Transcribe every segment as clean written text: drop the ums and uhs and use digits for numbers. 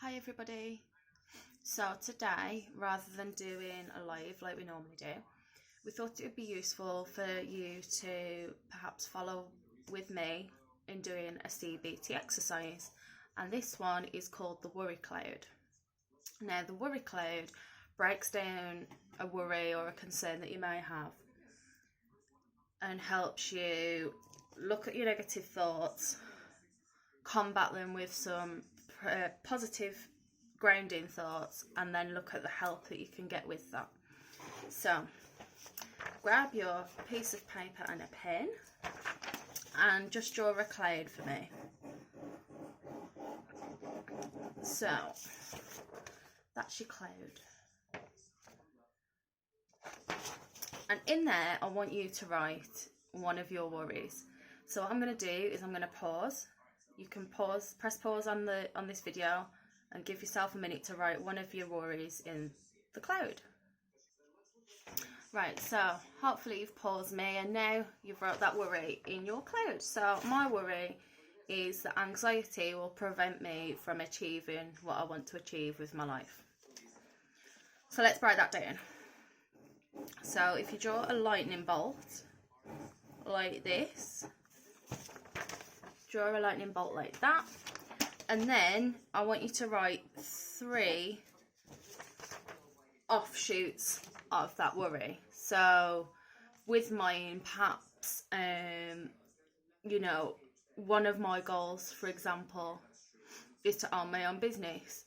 Hi everybody. So today, rather than doing a live like we normally do, we thought it would be useful for you to perhaps follow with me in doing a CBT exercise, and this one is called the worry cloud. Now the worry cloud breaks down a worry or a concern that you may have and helps you look at your negative thoughts, combat them with some positive grounding thoughts, and then look at the help that you can get with that. So grab your piece of paper and a pen and just draw a cloud for me. So that's your cloud, and in there I want you to write one of your worries. So what I'm going to do is I'm going to pause. You can press pause on this video and give yourself a minute to write one of your worries in the cloud. Right, so hopefully you've paused me and now you've wrote that worry in your cloud. So my worry is that anxiety will prevent me from achieving what I want to achieve with my life. So let's break that down. So if you draw a lightning bolt like this, draw a lightning bolt like that, and then I want you to write 3 offshoots of that worry. So with mine, perhaps one of my goals, for example, is to own my own business,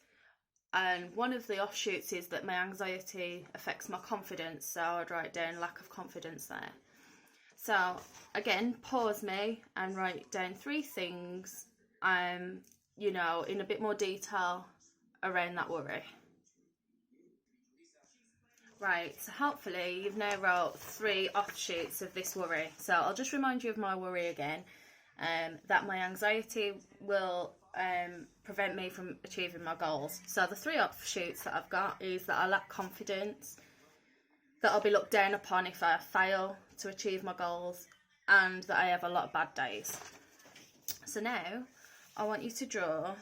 and one of the offshoots is that my anxiety affects my confidence, so I'd write down lack of confidence there. So again, pause me and write down 3 things in a bit more detail around that worry. Right, so hopefully you've now wrote 3 offshoots of this worry. So I'll just remind you of my worry again, that my anxiety will prevent me from achieving my goals. So the 3 offshoots that I've got is that I lack confidence, that I'll be looked down upon if I fail to achieve my goals, and that I have a lot of bad days. So now I want you to draw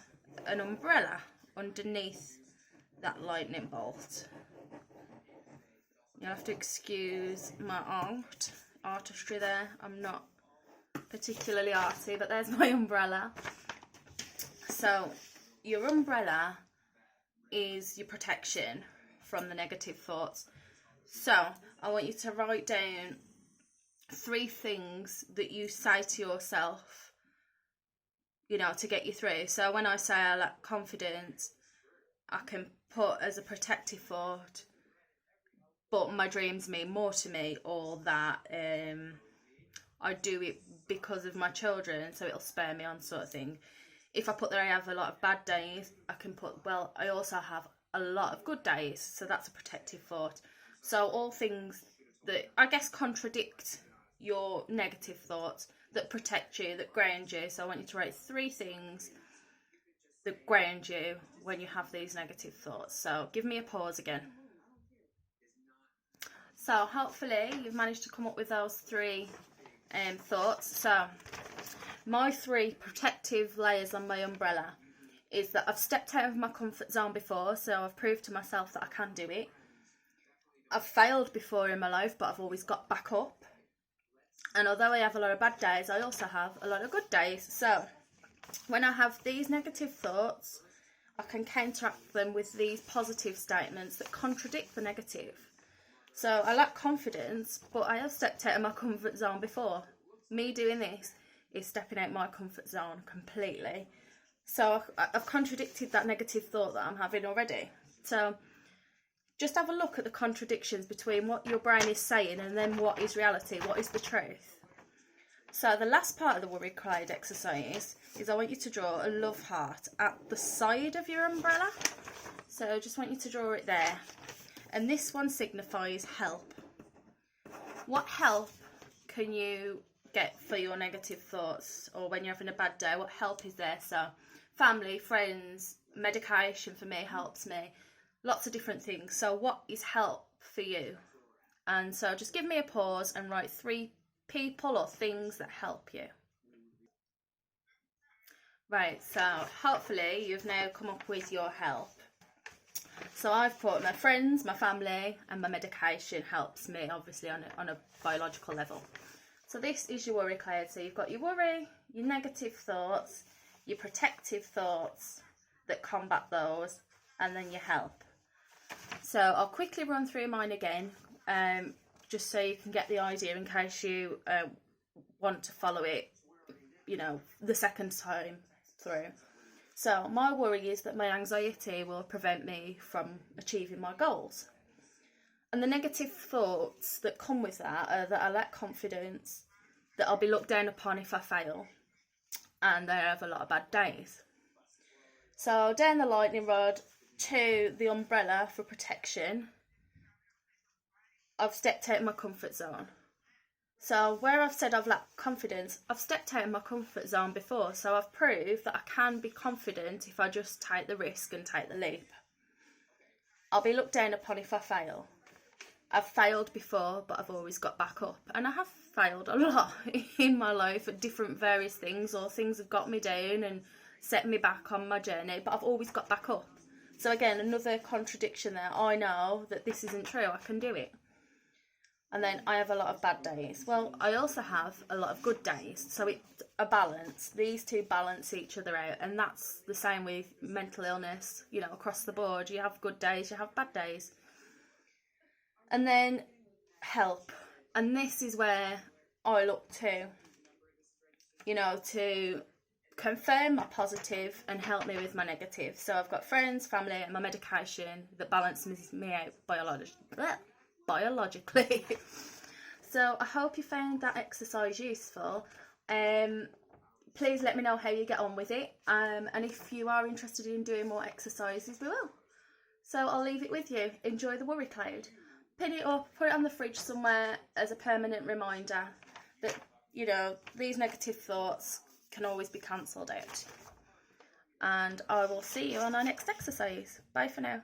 an umbrella underneath that lightning bolt. You'll have to excuse my artistry there. I'm not particularly arty, but there's my umbrella. So your umbrella is your protection from the negative thoughts. So I want you to write down 3 things that you say to yourself, to get you through. So when I say I lack confidence, I can put as a protective thought, but my dreams mean more to me, or that I do it because of my children, so it'll spur me on, sort of thing. If I put that I have a lot of bad days, I can put, well, I also have a lot of good days, so that's a protective thought. So all things that I guess contradict your negative thoughts, that protect you, that ground you. So I want you to write 3 things that ground you when you have these negative thoughts. So give me a pause again. So hopefully you've managed to come up with those 3 thoughts. So my 3 protective layers on my umbrella is that I've stepped out of my comfort zone before, so I've proved to myself that I can do it. I've failed before in my life, but I've always got back up. And although I have a lot of bad days, I also have a lot of good days. So when I have these negative thoughts, I can counteract them with these positive statements that contradict the negative. So I lack confidence, but I have stepped out of my comfort zone before. Me doing this is stepping out my comfort zone completely. So I've contradicted that negative thought that I'm having already. So just have a look at the contradictions between what your brain is saying and then what is reality, what is the truth. So the last part of the worry cloud exercise is I want you to draw a love heart at the side of your umbrella. So I just want you to draw it there. And this one signifies help. What help can you get for your negative thoughts, or when you're having a bad day? What help is there? So family, friends, medication for me helps me. Lots of different things. So what is help for you? And so just give me a pause and write 3 people or things that help you. Right, so hopefully you've now come up with your help. So I've put my friends, my family, and my medication helps me, obviously, on a biological level. So this is your worry cloud. So you've got your worry, your negative thoughts, your protective thoughts that combat those, and then your help. So I'll quickly run through mine again, just so you can get the idea in case you want to follow it, you know, the second time through. So my worry is that my anxiety will prevent me from achieving my goals. And the negative thoughts that come with that are that I lack confidence, that I'll be looked down upon if I fail, and I have a lot of bad days. So down the lightning rod to the umbrella for protection, I've stepped out of my comfort zone. So where I've said I've lacked confidence, I've stepped out of my comfort zone before, so I've proved that I can be confident if I just take the risk and take the leap. I'll be looked down upon if I fail. I've failed before, but I've always got back up. And I have failed a lot in my life at different various things, or things have got me down and set me back on my journey, but I've always got back up. So again, another contradiction there. I know that this isn't true, I can do it. And then I have a lot of bad days. Well, I also have a lot of good days. So it's a balance. These two balance each other out. And that's the same with mental illness, you know, across the board. You have good days, you have bad days. And then help. And this is where I look to, you know, to confirm my positive and help me with my negative. So I've got friends, family, and my medication that balances me out biologically. So I hope you found that exercise useful. Please let me know how you get on with it, and if you are interested in doing more exercises, we will. So I'll leave it with you. Enjoy the worry cloud. Pin it up, put it on the fridge somewhere as a permanent reminder that, you know, these negative thoughts can always be cancelled out. And I will see you on our next exercise. Bye for now.